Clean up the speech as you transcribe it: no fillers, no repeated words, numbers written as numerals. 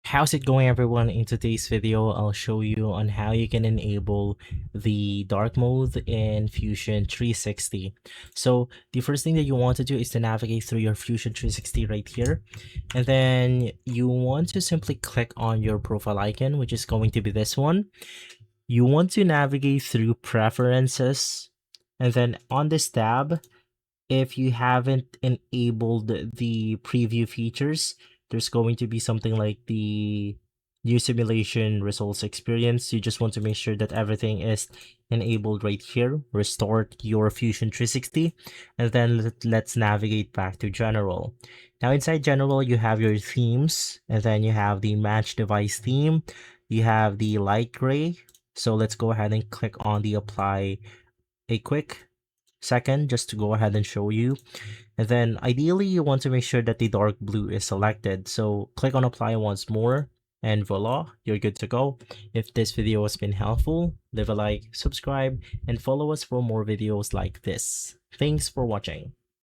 How's it going, everyone? In today's video, I'll show you on how you can enable the dark mode in Fusion 360. So the first thing that you want to do is to navigate through your Fusion 360 right here. And then you want to simply click on your profile icon, which is going to be this one. You want to navigate through preferences. And then on this tab, if you haven't enabled the preview features, there's going to be something like the new simulation results experience. You just want to make sure that everything is enabled right here. Restore your Fusion 360, and then let's navigate back to general. Now inside general, you have your themes, and then you have the match device theme. You have the light gray. So let's go ahead and click on the apply a quick second just to go ahead and show you. And then ideally you want to make sure that the dark blue is selected. So click on apply once more and voila, you're good to go. If this video has been helpful, leave a like, subscribe, and follow us for more videos like this. Thanks for watching.